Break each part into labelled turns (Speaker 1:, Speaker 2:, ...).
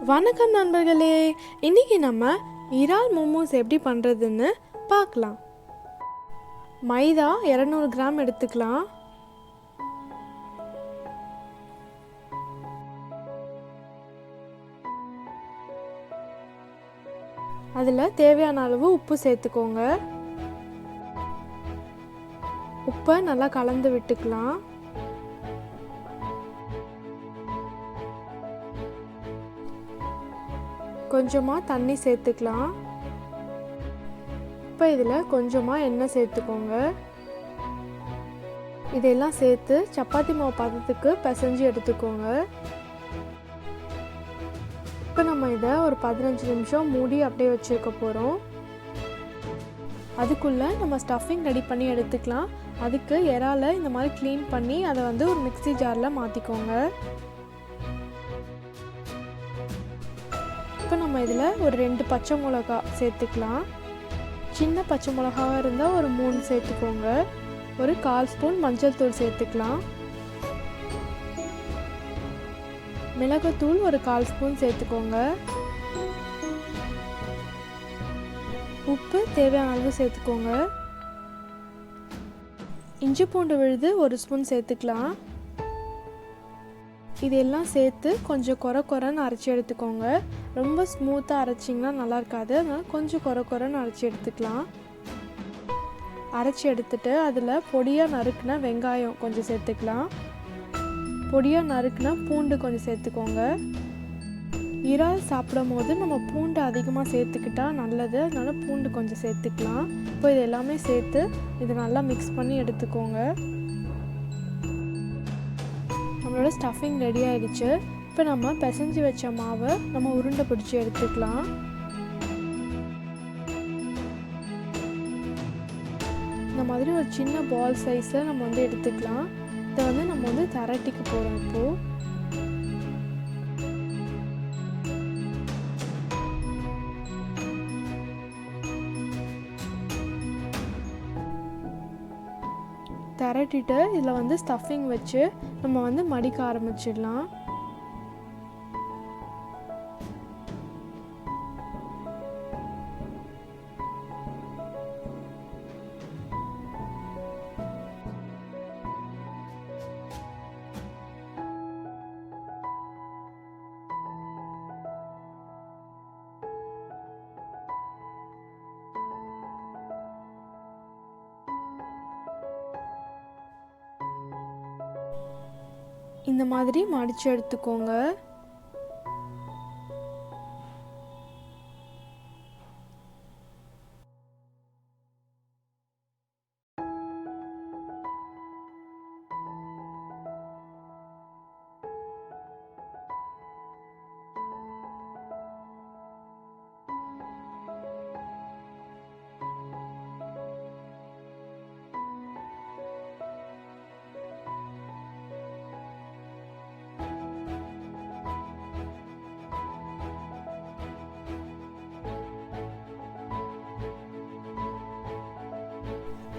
Speaker 1: வணக்கம் நண்பர்களே, இன்னைக்கு நம்ம இறால் மோமோஸ் எப்படி பண்ணுறதுன்னு பார்க்கலாம். மைதா 200 கிராம் எடுத்துக்கலாம். அதில் தேவையான அளவு உப்பு சேர்த்துக்கோங்க. உப்பை நல்லா கலந்து விட்டுக்கலாம். கொஞ்சமாக தண்ணி சேர்த்துக்கலாம். இப்போ இதில் கொஞ்சமாக எண்ணெய் சேர்த்துக்கோங்க. இதெல்லாம் சேர்த்து சப்பாத்தி மாவு பதத்துக்கு பிசைஞ்சு எடுத்துக்கோங்க. இப்போ நம்ம இதை ஒரு 15 நிமிஷம் மூடி அப்படியே வச்சுருக்க போகிறோம். அதுக்குள்ளே நம்ம ஸ்டஃபிங் ரெடி பண்ணி எடுத்துக்கலாம். அதுக்கு இறாலை இந்த மாதிரி க்ளீன் பண்ணி அதை ஒரு மிக்ஸி ஜாரில் மாற்றிக்கோங்க. இப்போ நம்ம இதில் ஒரு 2 பச்சை மிளகா சேர்த்துக்கலாம். சின்ன பச்சை மிளகாவாக இருந்தால் ஒரு 3 சேர்த்துக்கோங்க. ஒரு 1/4 ஸ்பூன் மஞ்சள் தூள் சேர்த்துக்கலாம். மிளகுத்தூள் ஒரு 1/4 ஸ்பூன் சேர்த்துக்கோங்க. உப்பு தேவையான அளவு சேர்த்துக்கோங்க. இஞ்சி பூண்டு விழுது 1 ஸ்பூன் சேர்த்துக்கலாம். இதெல்லாம் சேர்த்து கொஞ்சம் கொரன்னு அரைச்சி எடுத்துக்கோங்க. ரொம்ப ஸ்மூத்தாக அரைச்சிங்கன்னா நல்லா இருக்காது, அதனால் கொஞ்சம் கொரன்னு அரைச்சி எடுத்துக்கலாம். அரைச்சி எடுத்துட்டு அதில் பொடியாக நறுக்குனா வெங்காயம் கொஞ்சம் சேர்த்துக்கலாம். பொடியாக நறுக்குனா பூண்டு கொஞ்சம் சேர்த்துக்கோங்க. இறால் சாப்பிடும் போது நம்ம பூண்டு அதிகமாக சேர்த்துக்கிட்டா நல்லது, அதனால பூண்டு கொஞ்சம் சேர்த்துக்கலாம். இப்போ இது எல்லாமே சேர்த்து இது நல்லா மிக்ஸ் பண்ணி எடுத்துக்கோங்க. நம்மளோட ஸ்டஃபிங் ரெடி ஆகிடுச்சு. இப்போ நம்ம பிசைஞ்சு வச்ச மாவை நம்ம உருண்டை பிடிச்சி எடுத்துக்கலாம். இந்த மாதிரி ஒரு சின்ன பால் சைஸில் நம்ம எடுத்துக்கலாம். இதை நம்ம திரட்டிக்க போகிறோம். இப்போது திரட்டிட்டு இதில் ஸ்டஃபிங் வச்சு நம்ம மடிக்க ஆரம்பிச்சிடலாம். இந்த மாதிரி மடிச்சு எடுத்துக்கோங்க.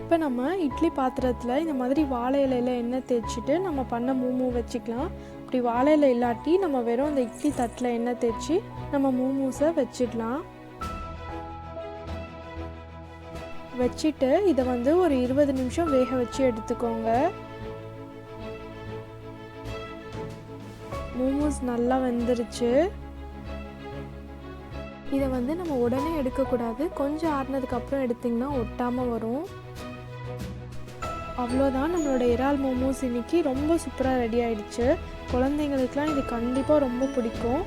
Speaker 1: இப்போ நம்ம இட்லி பாத்திரத்தில் இந்த மாதிரி வாழை இலையில் எண்ணெய் தேய்ச்சிட்டு நம்ம பண்ண மோமோ வச்சுக்கலாம். இப்படி வாழை இலை இல்லாட்டி நம்ம வெறும் அந்த இட்லி தட்டில் எண்ணெய் தேய்ச்சி நம்ம மோமோஸை வச்சிடலாம். வச்சுட்டு இதை ஒரு 20 நிமிஷம் வேக வச்சு எடுத்துக்கோங்க. மோமோஸ் நல்லா வெந்துருச்சு. இதை நம்ம உடனே எடுக்கக்கூடாது, கொஞ்சம் ஆறுனதுக்கப்புறம் எடுத்திங்கன்னா ஒட்டாமல் வரும். அவ்வளோதான், நம்மளோட இறால் மோமோஸ் இன்னைக்கு ரொம்ப சூப்பராக ரெடி ஆகிடுச்சு. குழந்தைங்களுக்குலாம் இது கண்டிப்பாக ரொம்ப பிடிக்கும்.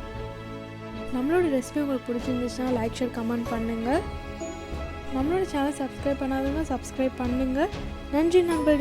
Speaker 1: நம்மளோட ரெசிபி உங்களுக்கு பிடிச்சிருந்துச்சுன்னா லைக், ஷேர், கமெண்ட் பண்ணுங்கள். நம்மளோட சேனல் சப்ஸ்கிரைப் பண்ணாதவங்க சப்ஸ்கிரைப் பண்ணுங்கள். நன்றி நண்பர்கள்.